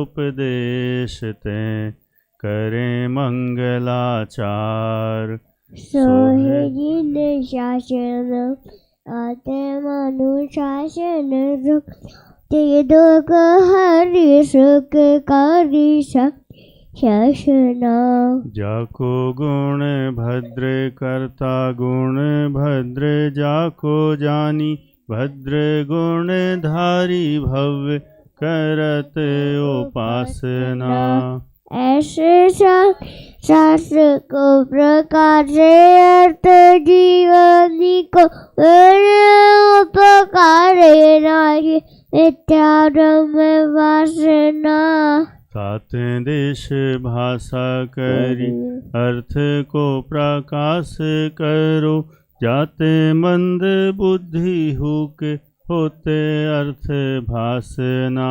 उपदेश तें करें मंगलाचार। सोहे जिन शासन आत्मानुशासन सुख ते दुख हरि सुख करि शासना। जाको गुण भद्र करता गुण भद्र जाको जानी भद्र गुण धारी भव्य करत उपासना। ऐसे शास्त्र को प्रकार से अर्थ जीवनी को उपकार नाहि मिथ्याभ्रम वासना। सात देश भाषा करी अर्थ को प्रकाश करो जाते मंद बुद्धि हुके होते अर्थ भासना।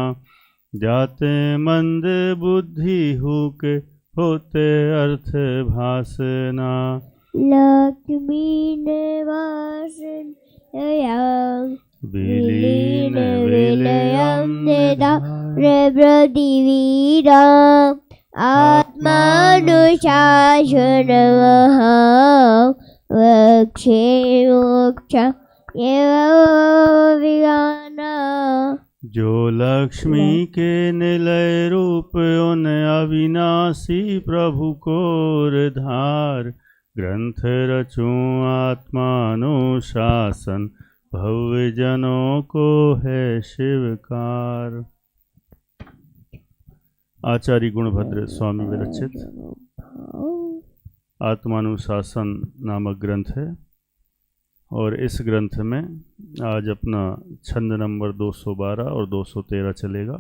जाते मंद बुद्धि हुके होते अर्थ भासना। लक्ष्मी निवास विलीन विलयम निधारप्रतिवीरम् आत्मानुशासन वक्षे मोक्ष विगाना। जो लक्ष्मी के निलय रूप उन अविनाशी प्रभु को धार ग्रंथ रचूं आत्मानुशासन भव्य जनों को है शिवकार। आचार्य गुणभद्र स्वामी विरचित आत्मानुशासन नामक ग्रंथ है और इस ग्रंथ में आज अपना छंद नंबर 212 और 213 चलेगा,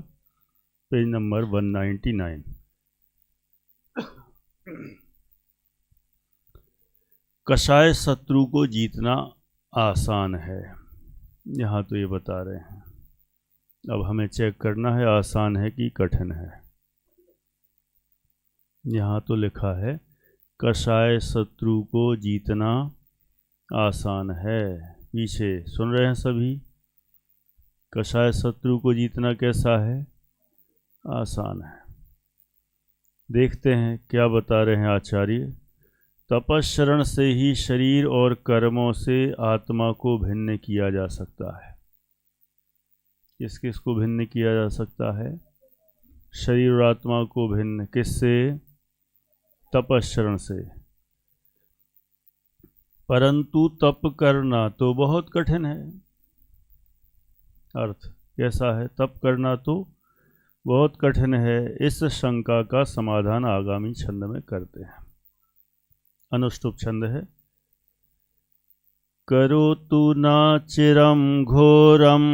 पेज नंबर 199। कषाय शत्रु को जीतना आसान है, यहाँ तो ये बता रहे हैं। अब हमें चेक करना है आसान है कि कठिन है। यहाँ तो लिखा है कषाय शत्रु को जीतना आसान है। पीछे सुन रहे हैं सभी, कषाय शत्रु को जीतना कैसा है? आसान है। देखते हैं क्या बता रहे हैं आचार्य। तपश्चरण से ही शरीर और कर्मों से आत्मा को भिन्न किया जा सकता है। किस किस को भिन्न किया जा सकता है? शरीर और आत्मा को भिन्न किससे? तपश्चरण से। परंतु तप करना तो बहुत कठिन है। अर्थ कैसा है? तप करना तो बहुत कठिन है। इस शंका का समाधान आगामी छंद में करते हैं। अनुष्टुप छंद है। करोतु न चिरम घोरम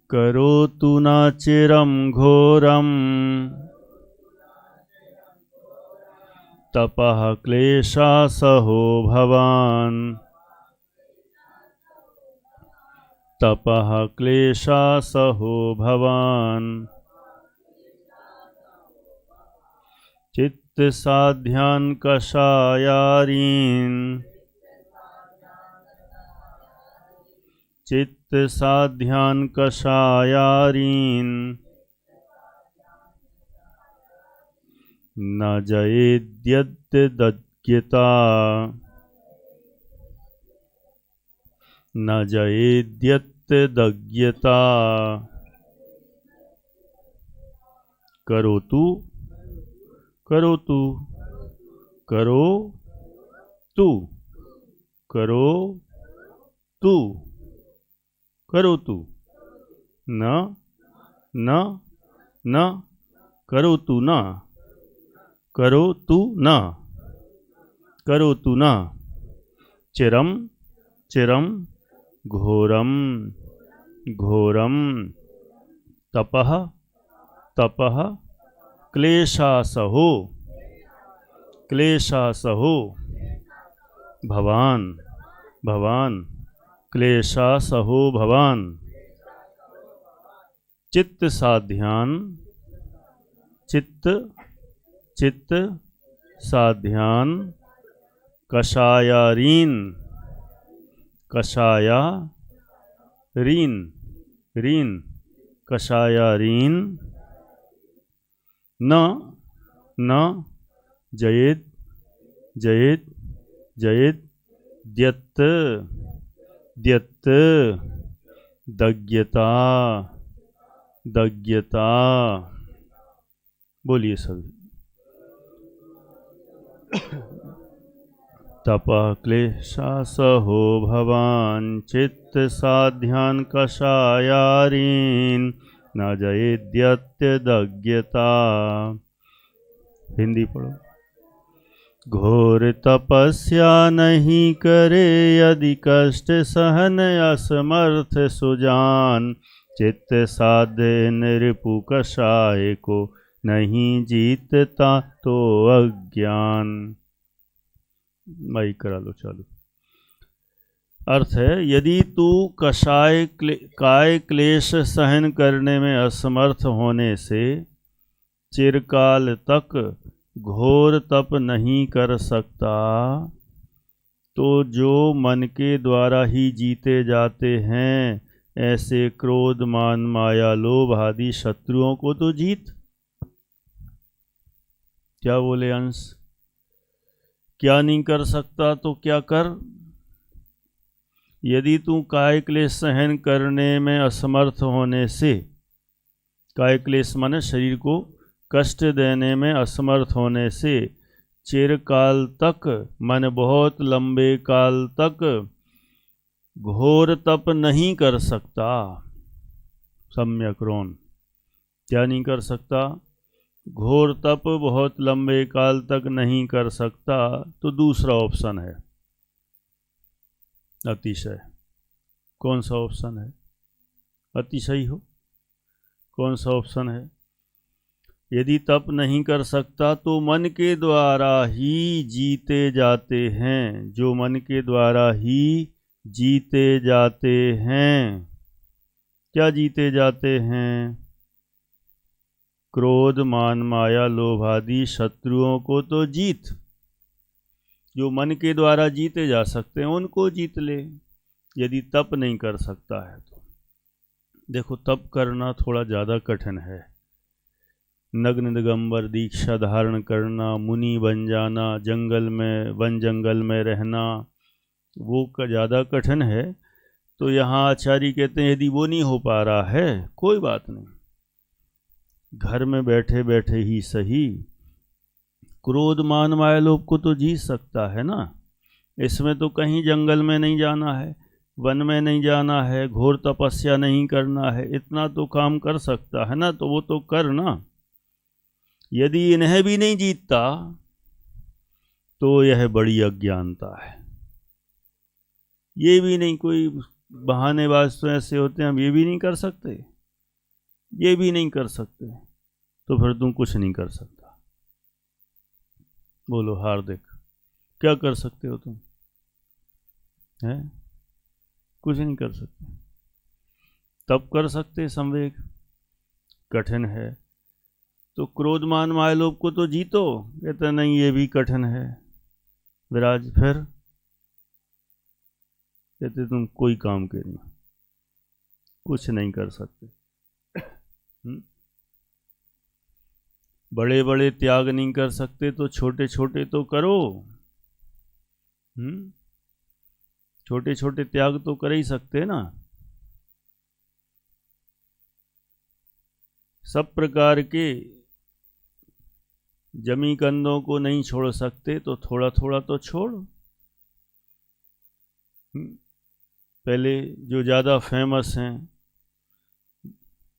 करोतु न चिरम घोरम तपः क्लेशासहो भवान् तपः क्लेशासहो भवान् चित्त साध्यान् कषायारीन् चित्त साध्यान् कषायारीन् न जयेद्यद्यज्ञता न जयेद्यद्यज्ञता करोतु करोतु करोतु करोतु करोतु न न न करोतु न करोतु न करोतु न चिरम चिरम घोरम घोरम तपः तपः क्लेशासहो क्लेशासहो भवान् भवान् क्लेशासहो भवान् चित्त साध्यान् चित्त चित्त साध्यान् कषायारीन् कषाया रीन रीन कषायारीन न न जयेत जयेत जयेत द्यत द्यत दग्यता दग्यता। बोलिए सभी। तपः क्लेशासहो भवान चित्त साध्यान कषायारीन न जयेद्यत्य दग्यता। हिंदी पढ़ो। घोर तपस्या नहीं करे यदि कष्ट सहन असमर्थ सुजान चित्त साधे नृपु कषाय को नहीं जीतता तो अज्ञान। माइक करा लो चालू। अर्थ है, यदि तू काय क्लेश सहन करने में असमर्थ होने से चिरकाल तक घोर तप नहीं कर सकता, तो जो मन के द्वारा ही जीते जाते हैं ऐसे क्रोध मान माया लोभ आदि शत्रुओं को तो जीत। क्या बोले अंश? क्या नहीं कर सकता तो क्या कर? यदि तू काय क्लेश सहन करने में असमर्थ होने से, काय क्लेश माने शरीर को कष्ट देने में असमर्थ होने से चिरकाल तक माने बहुत लंबे काल तक घोर तप नहीं कर सकता। सम्यक रोन। क्या नहीं कर सकता? घोर तप बहुत लंबे काल तक नहीं कर सकता, तो दूसरा ऑप्शन है अतिशय। कौन सा ऑप्शन है? अतिशय हो। कौन सा ऑप्शन है? यदि तप नहीं कर सकता तो मन के द्वारा ही जीते जाते हैं, जो मन के द्वारा ही जीते जाते हैं। क्या जीते जाते हैं? क्रोध मान माया लोभ आदि शत्रुओं को तो जीत। जो मन के द्वारा जीते जा सकते हैं उनको जीत ले, यदि तप नहीं कर सकता है तो। देखो, तप करना थोड़ा ज़्यादा कठिन है। नग्न दिगंबर दीक्षा धारण करना, मुनि बन जाना, जंगल में वन जंगल में रहना, वो ज़्यादा कठिन है। तो यहाँ आचार्य कहते हैं यदि वो नहीं हो पा रहा है कोई बात नहीं, घर में बैठे बैठे ही सही क्रोध मान माया लोभ को तो जीत सकता है ना। इसमें तो कहीं जंगल में नहीं जाना है, वन में नहीं जाना है, घोर तपस्या नहीं करना है, इतना तो काम कर सकता है ना, तो वो तो कर ना। यदि इन्हें भी नहीं जीतता तो यह बड़ी अज्ञानता है। ये भी नहीं, कोई बहानेबाज तो ऐसे होते हैं, हम ये भी नहीं कर सकते, ये भी नहीं कर सकते, तो फिर तुम कुछ नहीं कर सकता। बोलो हार्दिक, क्या कर सकते हो तुम? हैं? कुछ नहीं कर सकते। तब कर सकते संवेग, कठिन है। तो क्रोध मान माया लोभ को तो जीतो, कहते नहीं ये भी कठिन है विराज। फिर कहते तुम कोई काम के नहीं, कुछ नहीं कर सकते। बड़े बड़े त्याग नहीं कर सकते तो छोटे छोटे तो करो। छोटे छोटे त्याग तो कर ही सकते ना। सब प्रकार के जमी कंदों को नहीं छोड़ सकते तो थोड़ा थोड़ा तो छोड़। पहले जो ज़्यादा फेमस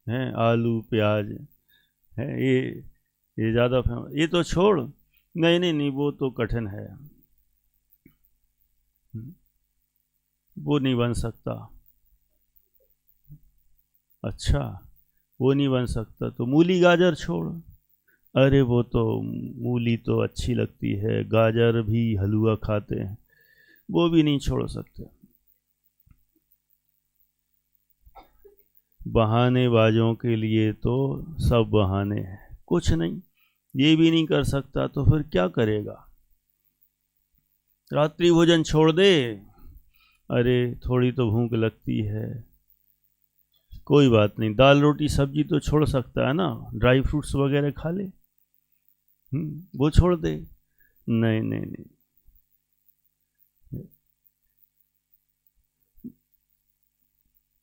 हैं आलू प्याज हैं, ये ज़्यादा फेमस, ये तो छोड़। नहीं नहीं नहीं, वो तो कठिन है, वो नहीं बन सकता। अच्छा, वो नहीं बन सकता तो मूली गाजर छोड़। अरे वो तो मूली तो अच्छी लगती है, गाजर भी हलवा खाते हैं, वो भी नहीं छोड़ सकते। बहानेबाजों के लिए तो सब बहाने हैं, कुछ नहीं। ये भी नहीं कर सकता तो फिर क्या करेगा? रात्रि भोजन छोड़ दे। अरे थोड़ी तो भूख लगती है, कोई बात नहीं, दाल रोटी सब्जी तो छोड़ सकता है ना, ड्राई फ्रूट्स वगैरह खा ले, वो छोड़ दे। नहीं नहीं नहीं,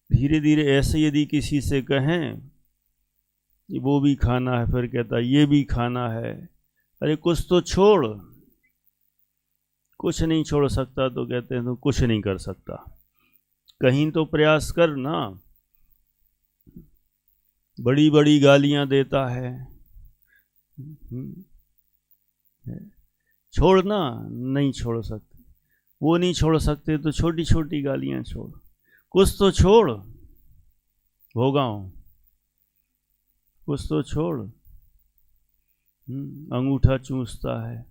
धीरे धीरे ऐसे यदि किसी से कहें वो भी खाना है, फिर कहता ये भी खाना है, अरे कुछ तो छोड़, कुछ नहीं छोड़ सकता तो कहते हैं तो कुछ नहीं कर सकता, कहीं तो प्रयास कर ना। बड़ी बड़ी गालियां देता है, छोड़ना नहीं छोड़ सकते, वो नहीं छोड़ सकते तो छोटी छोटी गालियां छोड़, कुछ तो छोड़, भोगाओ कुछ तो छोड़। अंगूठा चूसता है,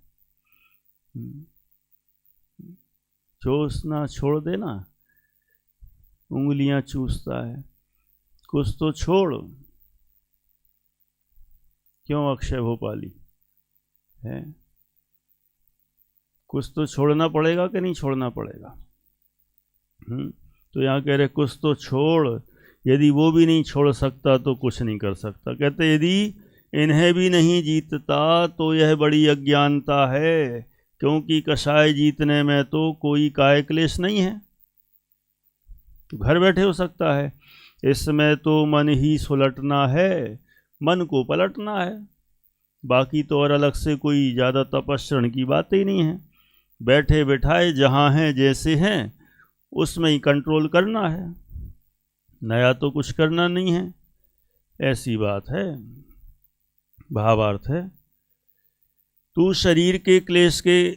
चूसना छोड़ देना, उंगलियां चूसता है, कुछ तो छोड़। क्यों अक्षय भोपाली है, कुछ तो छोड़ना पड़ेगा कि नहीं छोड़ना पड़ेगा? तो यहाँ कह रहे कुछ तो छोड़, यदि वो भी नहीं छोड़ सकता तो कुछ नहीं कर सकता। कहते यदि इन्हें भी नहीं जीतता तो यह बड़ी अज्ञानता है, क्योंकि कषाय जीतने में तो कोई काय क्लेश नहीं है, तो घर बैठे हो सकता है। इसमें तो मन ही सुलटना है, मन को पलटना है, बाकी तो और अलग से कोई ज़्यादा तपस्रण की बात ही नहीं है। बैठे बैठाए जहाँ हैं जैसे हैं उसमें ही कंट्रोल करना है, नया तो कुछ करना नहीं है, ऐसी बात है। भावार्थ है, तू शरीर के क्लेश के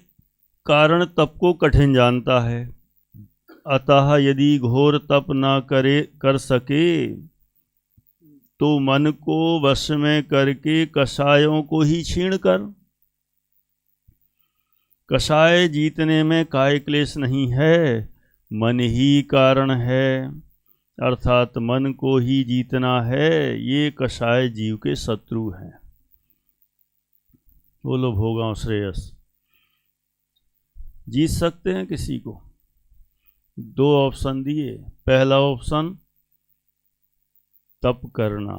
कारण तप को कठिन जानता है, अतः यदि घोर तप न कर सके तो मन को वश में करके कषायों को ही छीण कर। कषाय जीतने में काय क्लेश नहीं है, मन ही कारण है, अर्थात मन को ही जीतना है। ये कषाय जीव के शत्रु हैं। बोलो भोगाओ श्रेयस। जीत सकते हैं किसी को? दो ऑप्शन दिए, पहला ऑप्शन तप करना,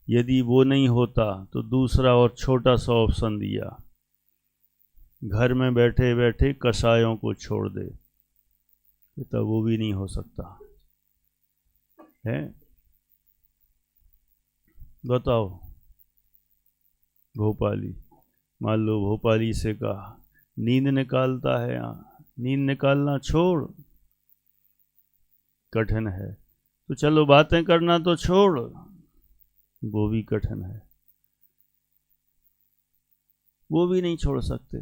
यदि वो नहीं होता तो दूसरा और छोटा सा ऑप्शन दिया, घर में बैठे बैठे कषायों को छोड़ दे, तो वो भी नहीं हो सकता है। बताओ भोपाली, मान लो भोपाली से कहा नींद निकालता है, यहाँ नींद निकालना छोड़, कठिन है, तो चलो बातें करना तो छोड़, वो भी कठिन है, वो भी नहीं छोड़ सकते,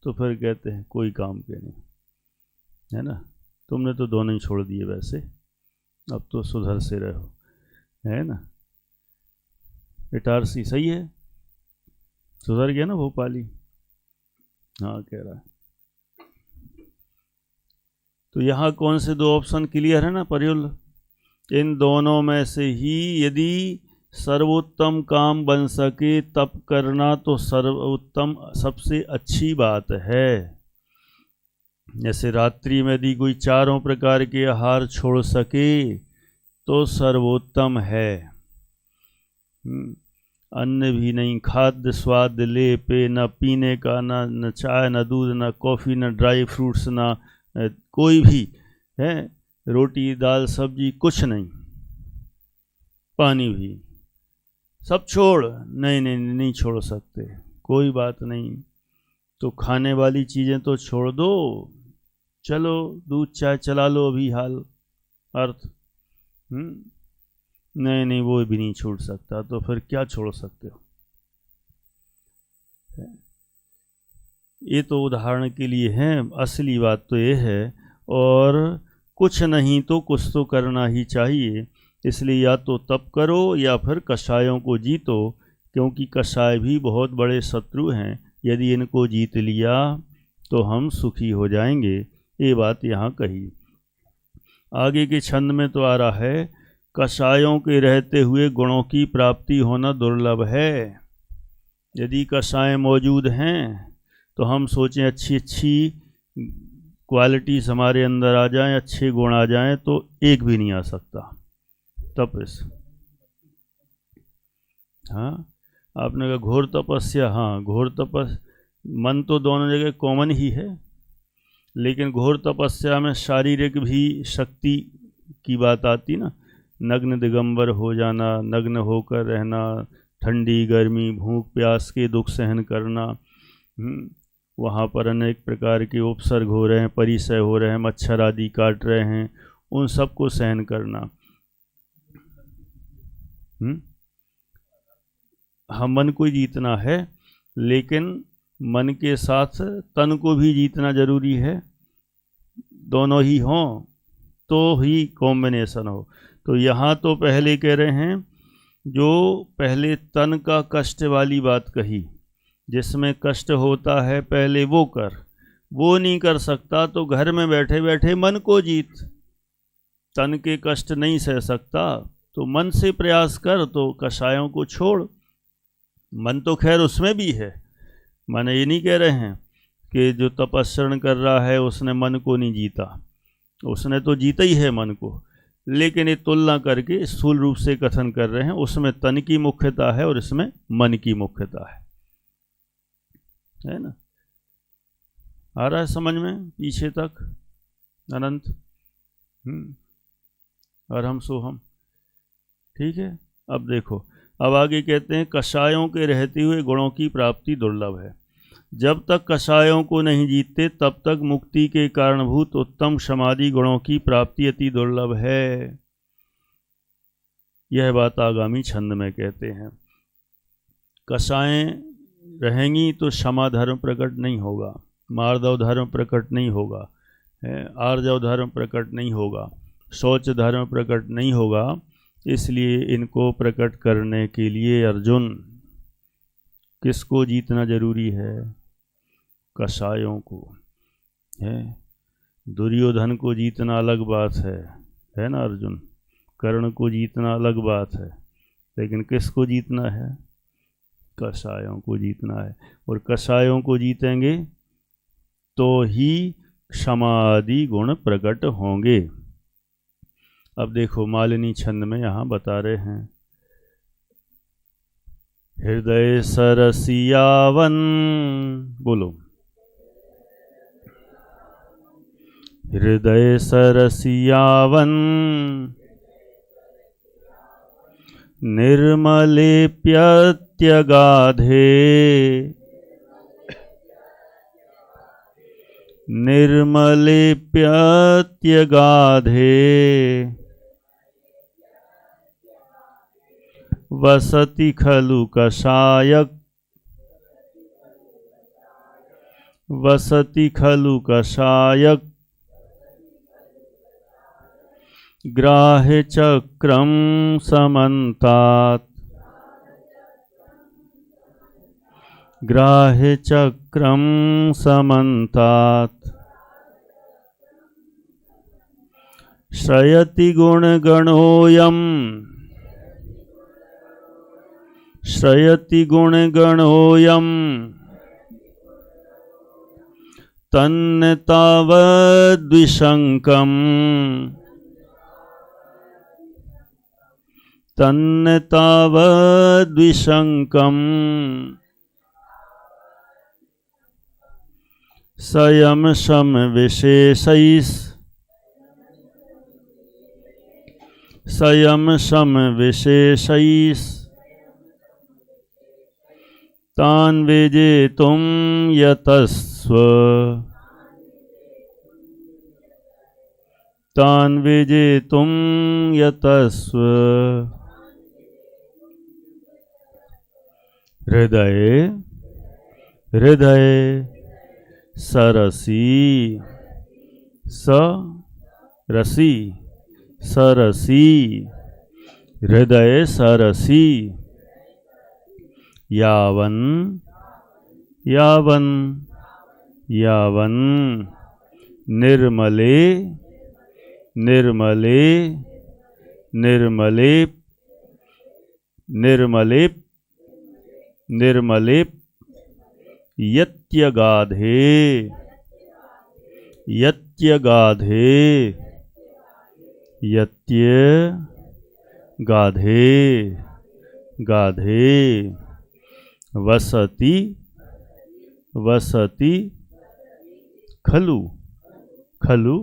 तो फिर कहते हैं कोई काम के नहीं, है ना। तुमने तो दोनों ही छोड़ दिए वैसे, अब तो सुधर से रहो, है ना। इटारसी सही है, सुधर गया ना भोपाली, हाँ कह रहा है। तो यहाँ कौन से दो ऑप्शन क्लियर है ना प्रयुल? इन दोनों में से ही यदि सर्वोत्तम काम बन सके तप करना तो सर्वोत्तम सबसे अच्छी बात है। जैसे रात्रि में यदि कोई चारों प्रकार के आहार छोड़ सके तो सर्वोत्तम है। अन्न भी नहीं, खाद्य स्वाद ले पे, न पीने का, न चाय, न दूध, न कॉफ़ी, न ड्राई फ्रूट्स, न कोई भी है, रोटी दाल सब्जी कुछ नहीं, पानी भी सब छोड़, नहीं नहीं नहीं छोड़ सकते, कोई बात नहीं, तो खाने वाली चीज़ें तो छोड़ दो, चलो दूध चाय चला लो अभी हाल अर्थ, नहीं नहीं वो भी नहीं छूट सकता, तो फिर क्या छोड़ सकते हो? ये तो उदाहरण के लिए है, असली बात तो ये है। और कुछ नहीं तो कुछ तो करना ही चाहिए, इसलिए या तो तप करो या फिर कषायों को जीतो, क्योंकि कषाय भी बहुत बड़े शत्रु हैं, यदि इनको जीत लिया तो हम सुखी हो जाएंगे। ये बात यहाँ कही। आगे के छंद में तो आ रहा है, कषायों के रहते हुए गुणों की प्राप्ति होना दुर्लभ है। यदि कषाय मौजूद हैं तो हम सोचें अच्छी अच्छी क्वालिटीज हमारे अंदर आ जाएं, अच्छे गुण आ जाएं, तो एक भी नहीं आ सकता। तपस, हाँ आपने कहा घोर तपस्या, हाँ घोर तपस, मन तो दोनों जगह कॉमन ही है, लेकिन घोर तपस्या में शारीरिक भी शक्ति की बात आती ना, नग्न दिगंबर हो जाना, नग्न होकर रहना, ठंडी गर्मी भूख प्यास के दुख सहन करना, वहाँ पर अनेक प्रकार के उपसर्ग हो रहे हैं, परिसय हो रहे हैं, मच्छर आदि काट रहे हैं, उन सब को सहन करना। हम मन को जीतना है, लेकिन मन के साथ तन को भी जीतना जरूरी है, दोनों ही हों तो ही कॉम्बिनेशन हो। तो यहाँ तो पहले कह रहे हैं, जो पहले तन का कष्ट वाली बात कही, जिसमें कष्ट होता है पहले वो कर, वो नहीं कर सकता तो घर में बैठे बैठे मन को जीत। तन के कष्ट नहीं सह सकता तो मन से प्रयास कर, तो कषायों को छोड़। मन तो खैर उसमें भी है, माने ये नहीं कह रहे हैं कि जो तपस्रण कर रहा है उसने मन को नहीं जीता, उसने तो जीता ही है मन को, लेकिन ये तुलना करके स्थूल रूप से कथन कर रहे हैं, उसमें तन की मुख्यता है और इसमें मन की मुख्यता है ना। आ रहा है समझ में पीछे तक अनंत? और हम सो हम, ठीक है। अब देखो, अब आगे कहते हैं कषायों के रहते हुए गुणों की प्राप्ति दुर्लभ है। जब तक कषायों को नहीं जीतते तब तक मुक्ति के कारणभूत उत्तम समाधि गुणों की प्राप्ति अति दुर्लभ है। यह बात आगामी छंद में कहते हैं। कषाएं रहेंगी तो क्षमा धर्म प्रकट नहीं होगा, मार्दव धर्म प्रकट नहीं होगा, आर्जव धर्म प्रकट नहीं होगा, शौच धर्म प्रकट नहीं होगा। इसलिए इनको प्रकट करने के लिए अर्जुन किसको जीतना जरूरी है? कषायों को है। दुर्योधन को जीतना अलग बात है ना अर्जुन, कर्ण को जीतना अलग बात है, लेकिन किसको जीतना है? कषायों को जीतना है। और कषायों को जीतेंगे तो ही क्षमादि गुण प्रकट होंगे। अब देखो मालिनी छंद में यहाँ बता रहे हैं, हृदय सरसियावन, बोलो, हृदय सरसियावन निर्मलेप्यत्यगाधे, निर्मलेप्यत्यगाधे वसति खलु कषायक, वसति खलु कषायक ग्राह्य चक्रम समन्तात, ग्राह्य चक्रम समन्तात श्रयति गुणगणोऽयं, श्रयति गुणगणोऽयं तन्नतावद्विशङ्कम्, तन्नतावद्विशङ्कम् स्वयं समविशेषैः, स्वयं समविशेषैः तान् विजेतुं यतस्व, तान् विजेतुं यतस्व। हृदय हृदय सरसी, सरसी सरसी, हृदय सरसी यावन, यावन, यावन निर्मले, निर्मले, निर्मले, निर्मले, निर्मले यत्यगाधे, यत्यगाधे यत्यगाधे गाधे वसति वसति खलु खलु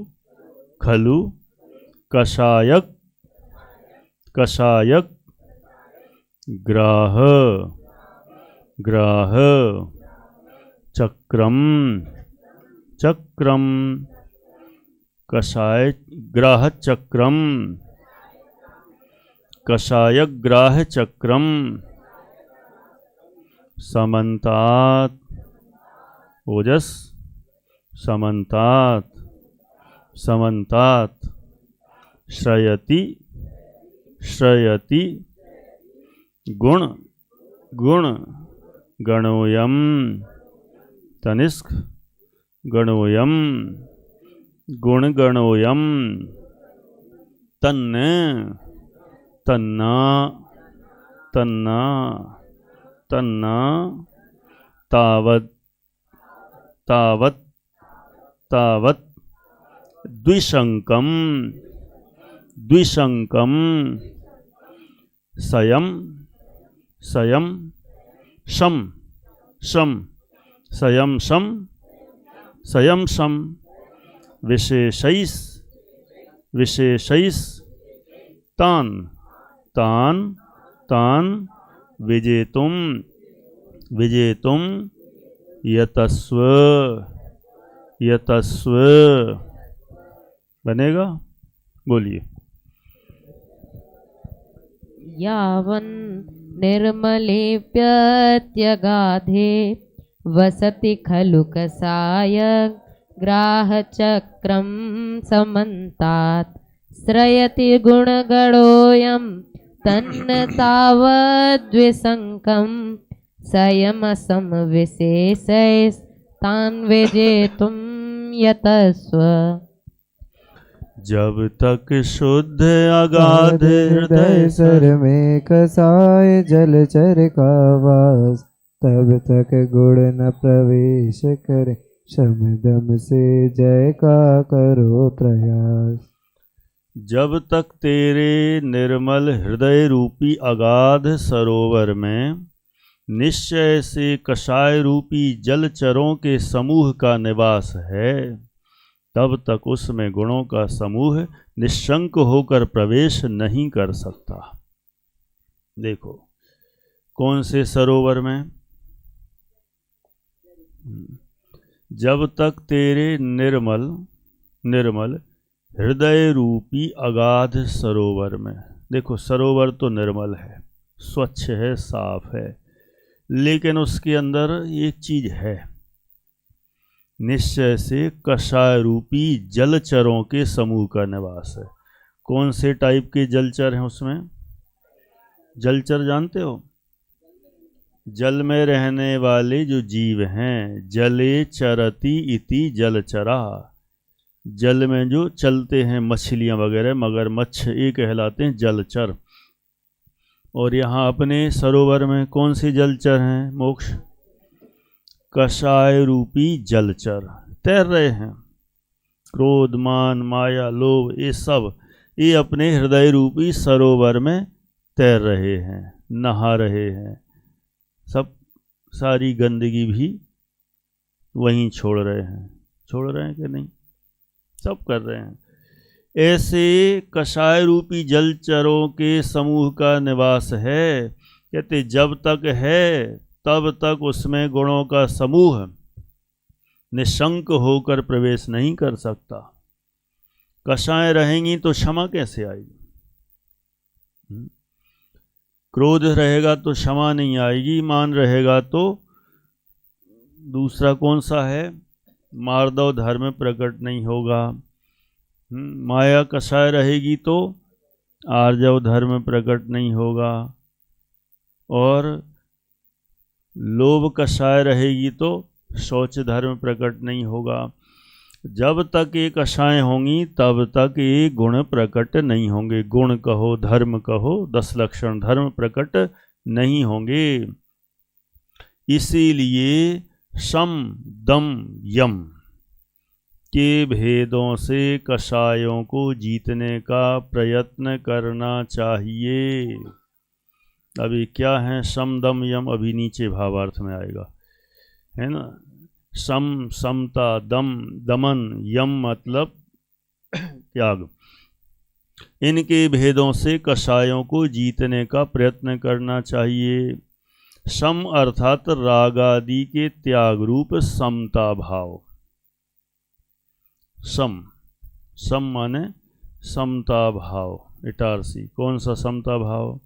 खलु कषायक कषायक ग्राह ग्राह चक्रम चक्रम कषाय ग्राह चक्रम कषायक ग्राह चक्रम समन्तात ओजस समन्तात समन्तात श्रयति श्रयति गुण गुण गणोयम तनिष्क गणोयम गुण गणोयम तन्न तन्ना तन्ना तन्ना तावत तावत तावत द्विशंकम द्विशंकम सयम सयम शम शम सयम शम सयम शम विशेषैस विशेषैस तान तान तान विजेतुम विजेतुम यतस्व यतस्व बनेगा। बोलिए। यावन् निर्मलेऽप्यत्यगाधे वसति खलु कषाय ग्राहचक्रं समन्तात् श्रयति गुणगणोऽयं तन्न तावद्विशङ्कं संयमसमविशेषैस्तान् विजेतुं यतस्व। जब तक शुद्ध अगाध हृदय सर में कसाय जलचर का वास, तब तक गुण न प्रवेश करे, शम दम से जय का करो प्रयास। जब तक तेरे निर्मल हृदय रूपी अगाध सरोवर में निश्चय से कषाय रूपी जलचरों के समूह का निवास है, तब तक उसमें गुणों का समूह निशंक होकर प्रवेश नहीं कर सकता। देखो कौन से सरोवर में, जब तक तेरे निर्मल निर्मल हृदय रूपी अगाध सरोवर में, देखो सरोवर तो निर्मल है, स्वच्छ है, साफ है, लेकिन उसके अंदर एक चीज है, निश्चय से कषाय रूपी जलचरों के समूह का निवास है। कौन से टाइप के जलचर हैं उसमें? जलचर जानते हो? जल में रहने वाले जो जीव हैं, जले चरति इति जलचरा, जल में जो चलते हैं मछलियां वगैरह, मगरमच्छ, ये कहलाते हैं जलचर। और यहाँ अपने सरोवर में कौन से जलचर हैं? मोक्ष, कषाय रूपी जलचर तैर रहे हैं। क्रोध, मान, माया, लोभ, ये सब ये अपने हृदय रूपी सरोवर में तैर रहे हैं, नहा रहे हैं, सब सारी गंदगी भी वहीं छोड़ रहे हैं कि नहीं? सब कर रहे हैं। ऐसे कषाय रूपी जलचरों के समूह का निवास है। कहते जब तक है तब तक उसमें गुणों का समूह निशंक होकर प्रवेश नहीं कर सकता। कषाय रहेंगी तो क्षमा कैसे आएगी? क्रोध रहेगा तो क्षमा नहीं आएगी, मान रहेगा तो दूसरा कौन सा है, मार्दव धर्म प्रकट नहीं होगा। माया कषाय रहेगी तो आर्जव धर्म प्रकट नहीं होगा, और लोभ कषाय रहेगी तो शौच धर्म प्रकट नहीं होगा। जब तक ये कषाय होंगी तब तक ये गुण प्रकट नहीं होंगे। गुण कहो, धर्म कहो, 10 लक्षण धर्म प्रकट नहीं होंगे। इसीलिए शम दम यम, के भेदों से कषायों को जीतने का प्रयत्न करना चाहिए। अभी क्या है, सम दम यम, अभी नीचे भावार्थ में आएगा, है ना। सम समता, दम दमन, यम मतलब त्याग। इनके भेदों से कषायों को जीतने का प्रयत्न करना चाहिए। सम अर्थात राग आदि के त्याग रूप समता भाव। सम सम माने समता भाव, इटारसी। कौन सा समता भाव?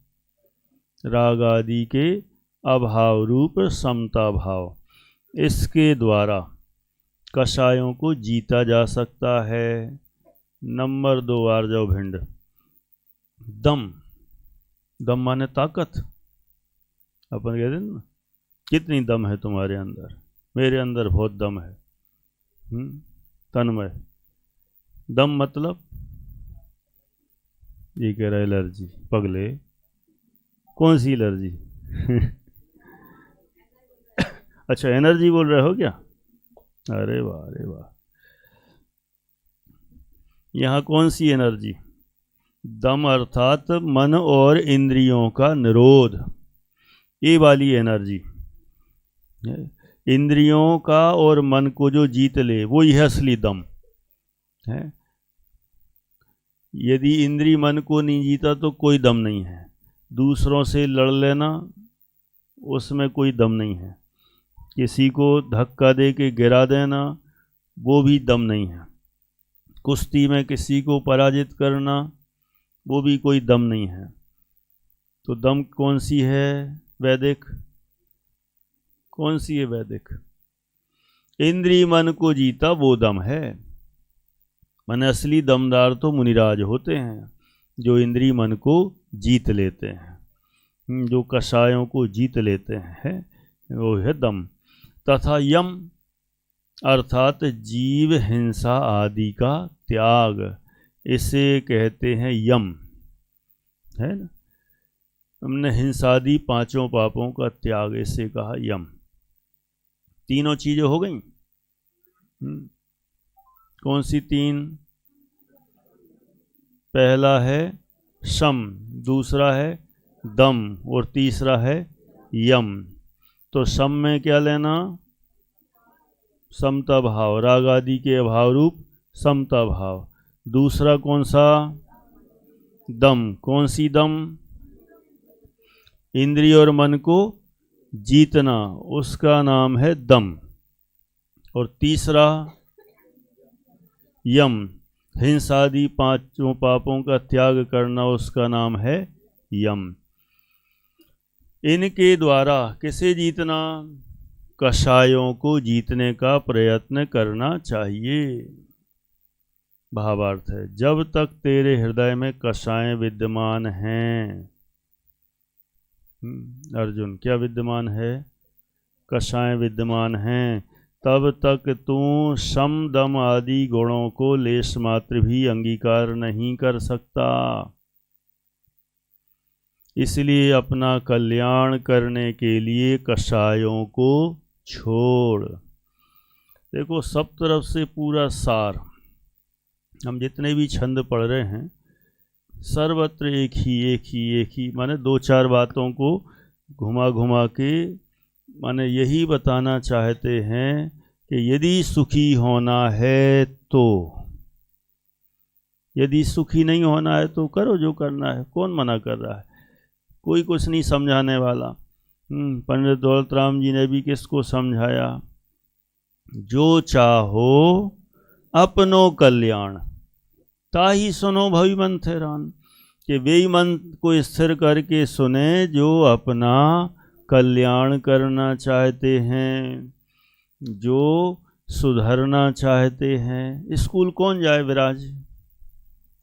राग आदि के अभाव रूप समता भाव। इसके द्वारा कषायों को जीता जा सकता है। नंबर 2 आर्जव भिंड। दम, दम माने ताकत। अपन कहते हैं ना, कितनी दम है तुम्हारे अंदर? मेरे अंदर बहुत दम है। तन्मय। दम मतलब ये कह रहा है एलर्जी। पगले, कौन सी एलर्जी? अच्छा, एनर्जी बोल रहे हो क्या? अरे वाह, अरे वाह। यहाँ कौन सी एनर्जी? दम अर्थात मन और इंद्रियों का निरोध, ये वाली एनर्जी। इंद्रियों का और मन को जो जीत ले, वो यह असली दम है। यदि इंद्री मन को नहीं जीता तो कोई दम नहीं है। दूसरों से लड़ लेना, उसमें कोई दम नहीं है। किसी को धक्का दे के गिरा देना, वो भी दम नहीं है। कुश्ती में किसी को पराजित करना, वो भी कोई दम नहीं है। तो दम कौन सी है वैदिक? कौन सी है वैदिक? इंद्रिय मन को जीता वो दम है। मन असली दमदार तो मुनिराज होते हैं, जो इंद्रिय मन को जीत लेते हैं, जो कषायों को जीत लेते हैं, वो है दम। तथा यम अर्थात जीव हिंसा आदि का त्याग, इसे कहते हैं यम, है ना। हमने हिंसादि 5 पापों का त्याग, इसे कहा यम। तीनों चीजें हो गई। कौन सी 3? पहला है शम, दूसरा है दम और तीसरा है यम। तो शम में क्या लेना? समता भाव, राग आदि के अभाव रूप समता भाव। दूसरा कौन सा? दम। कौन सी दम? इंद्रिय और मन को जीतना, उसका नाम है दम। और तीसरा यम, हिंसादि 5 पापों का त्याग करना, उसका नाम है यम। इनके द्वारा किसे जीतना? कषायों को जीतने का प्रयत्न करना चाहिए। भावार्थ है, जब तक तेरे हृदय में कषाय विद्यमान हैं। अर्जुन, क्या विद्यमान है? कषाय विद्यमान हैं। तब तक तू शम दम आदि गुणों को लेश मात्र भी अंगीकार नहीं कर सकता। इसलिए अपना कल्याण करने के लिए कषायों को छोड़। देखो, सब तरफ से पूरा सार, हम जितने भी छंद पढ़ रहे हैं, सर्वत्र एक ही माने 2-4 बातों को घुमा घुमा के माने यही बताना चाहते हैं कि यदि सुखी होना है तो, यदि सुखी नहीं होना है तो करो जो करना है। कौन मना कर रहा है? कोई कुछ नहीं समझाने वाला। पंडित दौलत राम जी ने भी किसको समझाया? जो चाहो अपनो कल्याण, ताही सुनो भवी मन थेरान। कि वे मन को स्थिर करके सुने जो अपना कल्याण करना चाहते हैं, जो सुधरना चाहते हैं। स्कूल कौन जाए विराज?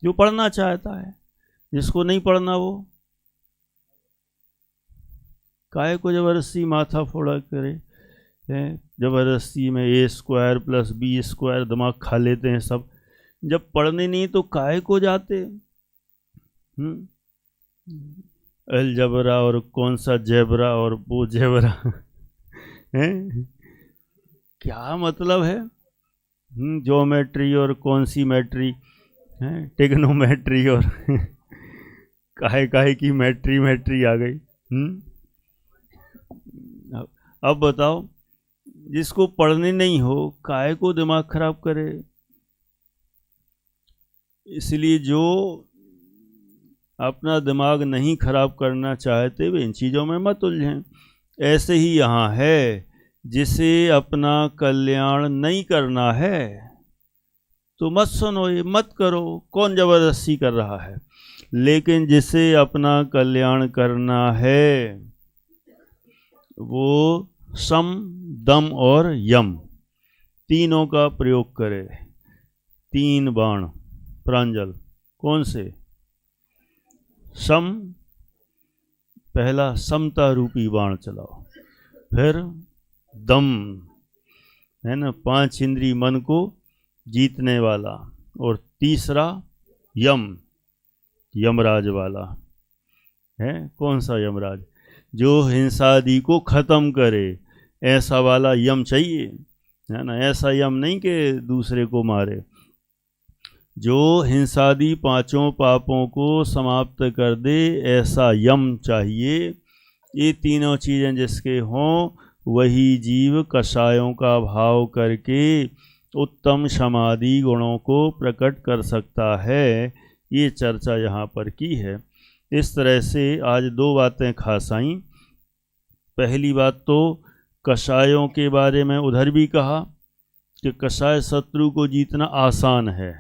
जो पढ़ना चाहता है। जिसको नहीं पढ़ना वो काहे को जबरदस्ती माथा फोड़ा करे है। जबरदस्ती में A² + B² दिमाग खा लेते हैं सब। जब पढ़ने नहीं तो काहे को जाते? अलजबरा और कौन सा जेबरा और वो जेबरा है, क्या मतलब है? ज्योमेट्री और कौन सी मैट्री है, टिग्नोमेट्री और काहे काहे की मैट्री आ गई। अब बताओ, जिसको पढ़ने नहीं हो काहे को दिमाग खराब करे। इसलिए जो अपना दिमाग नहीं खराब करना चाहते वे इन चीज़ों में मत उलझें। ऐसे ही यहाँ है, जिसे अपना कल्याण नहीं करना है तो मत सुनो, ये मत करो, कौन जबरदस्ती कर रहा है। लेकिन जिसे अपना कल्याण करना है वो सम, दम और यम तीनों का प्रयोग करे। 3 बाण प्रांजल, कौन से? सम, पहला समता रूपी बाण चलाओ, फिर दम है ना, 5 इंद्री मन को जीतने वाला, और तीसरा यम, यमराज वाला है। कौन सा यमराज? जो हिंसादि को खत्म करे, ऐसा वाला यम चाहिए, है ना। ऐसा यम नहीं कि दूसरे को मारे, जो हिंसादि 5 पापों को समाप्त कर दे, ऐसा यम चाहिए। ये तीनों चीज़ें जिसके हों वही जीव कषायों का भाव करके उत्तम समाधि गुणों को प्रकट कर सकता है। ये चर्चा यहाँ पर की है। इस तरह से आज 2 बातें खास आईं। पहली बात तो कषायों के बारे में उधर भी कहा कि कषाय शत्रु को जीतना आसान है,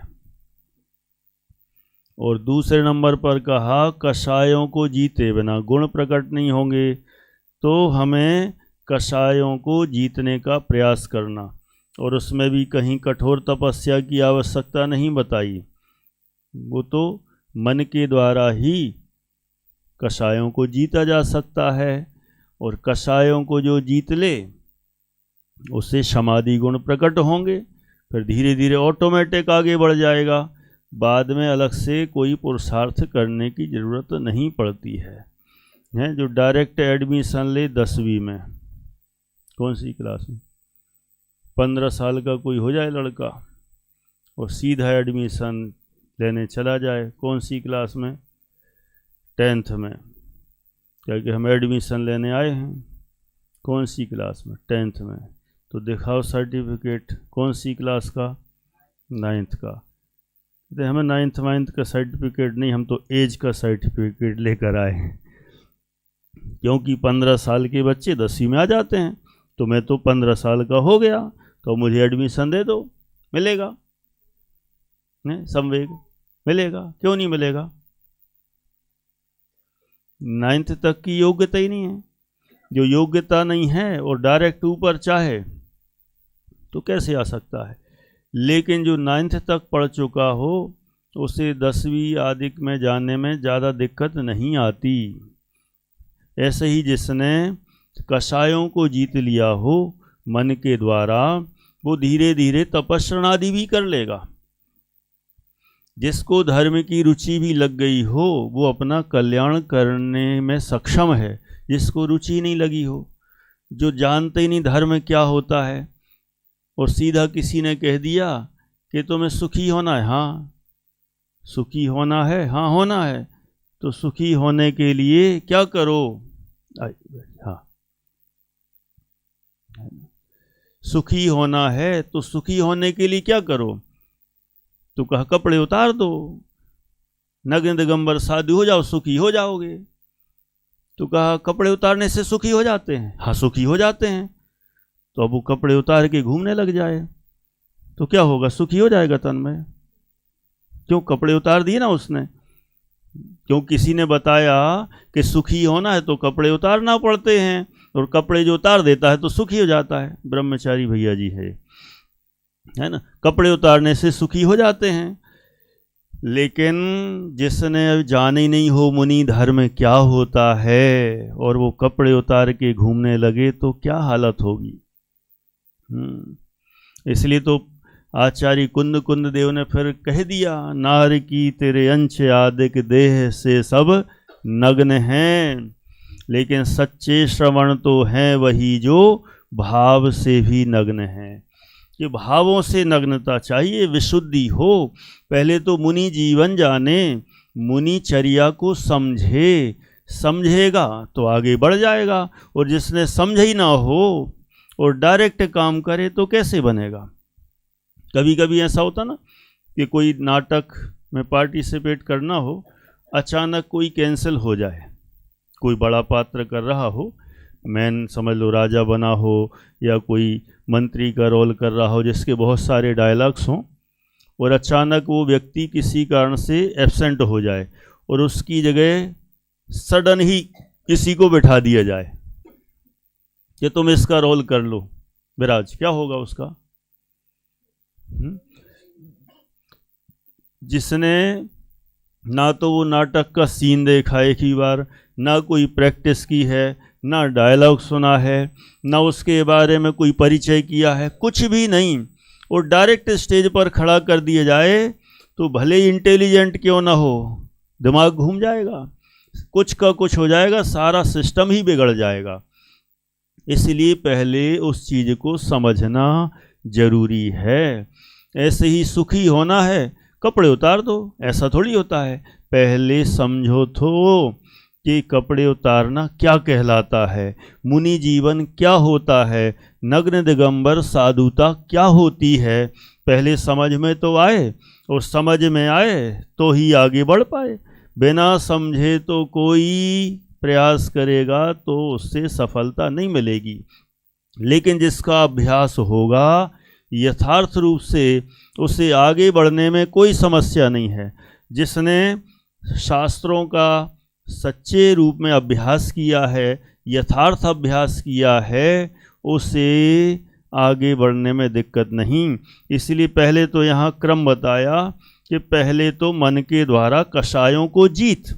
और दूसरे नंबर पर कहा कषायों को जीते बिना गुण प्रकट नहीं होंगे, तो हमें कषायों को जीतने का प्रयास करना। और उसमें भी कहीं कठोर तपस्या की आवश्यकता नहीं बताई, वो तो मन के द्वारा ही कषायों को जीता जा सकता है। और कषायों को जो जीत ले उससे समाधि गुण प्रकट होंगे, फिर धीरे धीरे ऑटोमेटिक आगे बढ़ जाएगा। बाद में अलग से कोई पुरुषार्थ करने की ज़रूरत नहीं पड़ती है। जो डायरेक्ट एडमिशन ले 10वीं में, कौन सी क्लास में, 15 साल का कोई हो जाए लड़का और सीधा एडमिशन लेने चला जाए, कौन सी क्लास में, 10th में, क्योंकि हम एडमिशन लेने आए हैं। कौन सी क्लास में? 10th में। तो दिखाओ सर्टिफिकेट, कौन सी क्लास का? 9th का। तो हमें 9th का सर्टिफिकेट नहीं, हम तो एज का सर्टिफिकेट लेकर आए हैं, क्योंकि 15 साल के बच्चे 10वीं में आ जाते हैं। तो मैं तो 15 साल का हो गया, तो मुझे एडमिशन दे दो, मिलेगा नहीं, संवेग मिलेगा, क्यों नहीं मिलेगा? 9th तक की योग्यता ही नहीं है। जो योग्यता नहीं है और डायरेक्ट ऊपर चाहे तो कैसे आ सकता है? लेकिन जो 9th तक पढ़ चुका हो उसे 10वीं आदि में जाने में ज़्यादा दिक्कत नहीं आती। ऐसे ही जिसने कषायों को जीत लिया हो मन के द्वारा, वो धीरे धीरे तपस्या भी कर लेगा। जिसको धर्म की रुचि भी लग गई हो वो अपना कल्याण करने में सक्षम है। जिसको रुचि नहीं लगी हो, जो जानते ही नहीं धर्म क्या होता है, और सीधा किसी ने कह दिया कि तुम्हें सुखी होना है, हाँ सुखी होना है, हाँ होना है, तो सुखी होने के लिए क्या करो? हाँ, सुखी होना है तो सुखी होने के लिए क्या करो? तो कहा कपड़े उतार दो, नग्न दिगंबर साधु हो जाओ, सुखी हो जाओगे। तो कहा कपड़े उतारने से सुखी हो जाते हैं? हाँ सुखी हो जाते हैं। तो अब वो कपड़े उतार के घूमने लग जाए तो क्या होगा? सुखी हो जाएगा तन में। क्यों? कपड़े उतार दिए ना उसने। क्यों? किसी ने बताया कि सुखी होना है तो कपड़े उतारना पड़ते हैं, और कपड़े जो उतार देता है तो सुखी हो जाता है। ब्रह्मचारी भैया जी है ना, कपड़े उतारने से सुखी हो जाते हैं। लेकिन जिसने जाने ही नहीं हो मुनि धर्म क्या होता है, और वो कपड़े उतार के घूमने लगे तो क्या हालत होगी। इसलिए तो आचार्य कुंद कुंद देव ने फिर कह दिया, नार की तेरे अंश आदिक देह से सब नग्न हैं, लेकिन सच्चे श्रवण तो हैं वही जो भाव से भी नग्न हैं। कि भावों से नग्नता चाहिए, विशुद्धि हो। पहले तो मुनि जीवन जाने, मुनिचर्या को समझे, समझेगा तो आगे बढ़ जाएगा। और जिसने समझ ही ना हो और डायरेक्ट काम करे तो कैसे बनेगा। कभी कभी ऐसा होता ना कि कोई नाटक में पार्टिसिपेट करना हो, अचानक कोई कैंसिल हो जाए, कोई बड़ा पात्र कर रहा हो, मैन समझ लो राजा बना हो या कोई मंत्री का रोल कर रहा हो जिसके बहुत सारे डायलॉग्स हों, और अचानक वो व्यक्ति किसी कारण से एब्सेंट हो जाए और उसकी जगह सडन ही किसी को बिठा दिया जाए कि तुम इसका रोल कर लो विराज, क्या होगा उसका। जिसने ना तो वो नाटक का सीन देखा एक ही बार, ना कोई प्रैक्टिस की है, ना डायलॉग सुना है, ना उसके बारे में कोई परिचय किया है, कुछ भी नहीं, और डायरेक्ट स्टेज पर खड़ा कर दिया जाए तो भले ही इंटेलिजेंट क्यों ना हो, दिमाग घूम जाएगा, कुछ का कुछ हो जाएगा, सारा सिस्टम ही बिगड़ जाएगा। इसलिए पहले उस चीज़ को समझना जरूरी है। ऐसे ही सुखी होना है, कपड़े उतार दो, ऐसा थोड़ी होता है। पहले समझो तो कि कपड़े उतारना क्या कहलाता है, मुनि जीवन क्या होता है, नग्न दिगंबर साधुता क्या होती है। पहले समझ में तो आए, और समझ में आए तो ही आगे बढ़ पाए। बिना समझे तो कोई प्रयास करेगा तो उससे सफलता नहीं मिलेगी। लेकिन जिसका अभ्यास होगा यथार्थ रूप से, उसे आगे बढ़ने में कोई समस्या नहीं है। जिसने शास्त्रों का सच्चे रूप में अभ्यास किया है, यथार्थ अभ्यास किया है, उसे आगे बढ़ने में दिक्कत नहीं। इसलिए पहले तो यहाँ क्रम बताया कि पहले तो मन के द्वारा कषायों को जीत।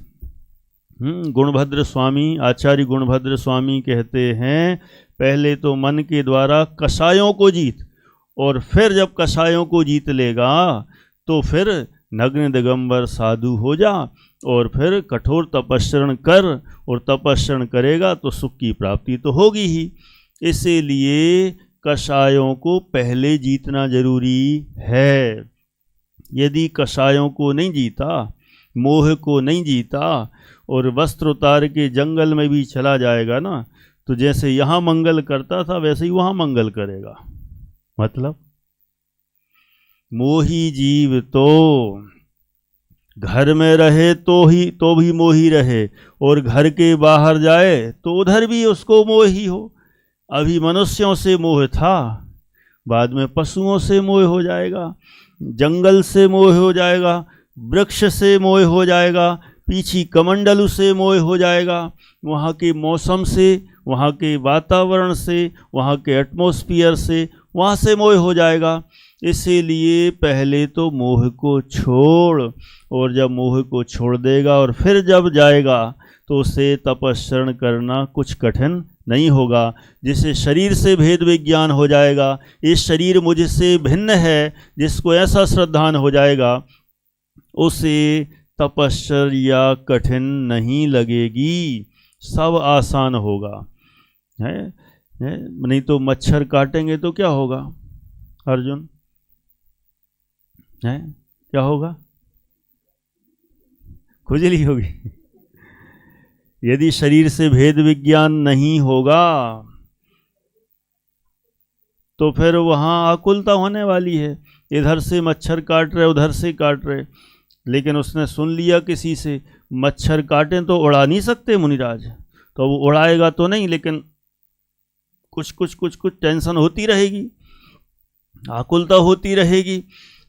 गुणभद्र स्वामी, आचार्य गुणभद्र स्वामी कहते हैं पहले तो मन के द्वारा कषायों को जीत, और फिर जब कषायों को जीत लेगा तो फिर नग्न दिगंबर साधु हो जा, और फिर कठोर तपस्रण कर, और तपस्रण करेगा तो सुख की प्राप्ति तो होगी ही। इसीलिए कषायों को पहले जीतना जरूरी है। यदि कषायों को नहीं जीता, मोह को नहीं जीता, और वस्त्र उतार के जंगल में भी चला जाएगा ना, तो जैसे यहाँ मंगल करता था वैसे ही वहाँ मंगल करेगा। मतलब मोही जीव तो घर में रहे तो भी मोही रहे, और घर के बाहर जाए तो उधर भी उसको मोह ही हो। अभी मनुष्यों से मोह था, बाद में पशुओं से मोह हो जाएगा, जंगल से मोह हो जाएगा, वृक्ष से मोह हो जाएगा, पीछी कमंडलू से मोह हो जाएगा, वहाँ के मौसम से, वहाँ के वातावरण से, वहाँ के एटमॉस्फेयर से, वहाँ से मोह हो जाएगा। इसीलिए पहले तो मोह को छोड़, और जब मोह को छोड़ देगा और फिर जब जाएगा तो उसे तपस्रण करना कुछ कठिन नहीं होगा। जिसे शरीर से भेद विज्ञान हो जाएगा, इस शरीर मुझसे भिन्न है, जिसको ऐसा श्रद्धान हो जाएगा, उसे तपश्चर्या कठिन नहीं लगेगी, सब आसान होगा। है नहीं तो मच्छर काटेंगे तो क्या होगा अर्जुन, है क्या होगा, खुजली होगी। यदि शरीर से भेद विज्ञान नहीं होगा तो फिर वहाँ आकुलता होने वाली है। इधर से मच्छर काट रहे, उधर से काट रहे, लेकिन उसने सुन लिया किसी से मच्छर काटें तो उड़ा नहीं सकते मुनिराज, तो वो उड़ाएगा तो नहीं, लेकिन कुछ टेंशन होती रहेगी, आकुलता होती रहेगी।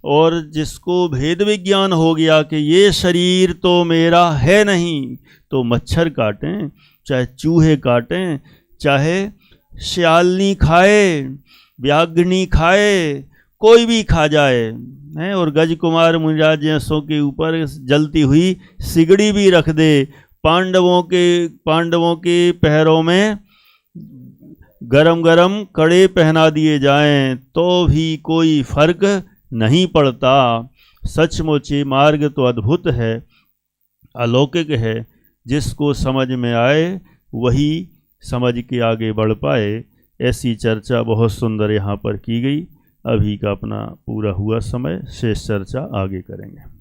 और जिसको भेद विज्ञान हो गया कि ये शरीर तो मेरा है नहीं, तो मच्छर काटें, चाहे चूहे काटें, चाहे श्यालनी खाए, व्याघ्रनी खाए, कोई भी खा जाए है, और गज कुमार मुनिराज जैसों के ऊपर जलती हुई सिगड़ी भी रख दे, पांडवों के पैरों में गरम गरम कड़े पहना दिए जाएं तो भी कोई फर्क नहीं पड़ता। सचमुच मार्ग तो अद्भुत है, अलौकिक है, जिसको समझ में आए वही समझ के आगे बढ़ पाए। ऐसी चर्चा बहुत सुंदर यहाँ पर की गई। अभी का अपना पूरा हुआ समय, शेष चर्चा आगे करेंगे।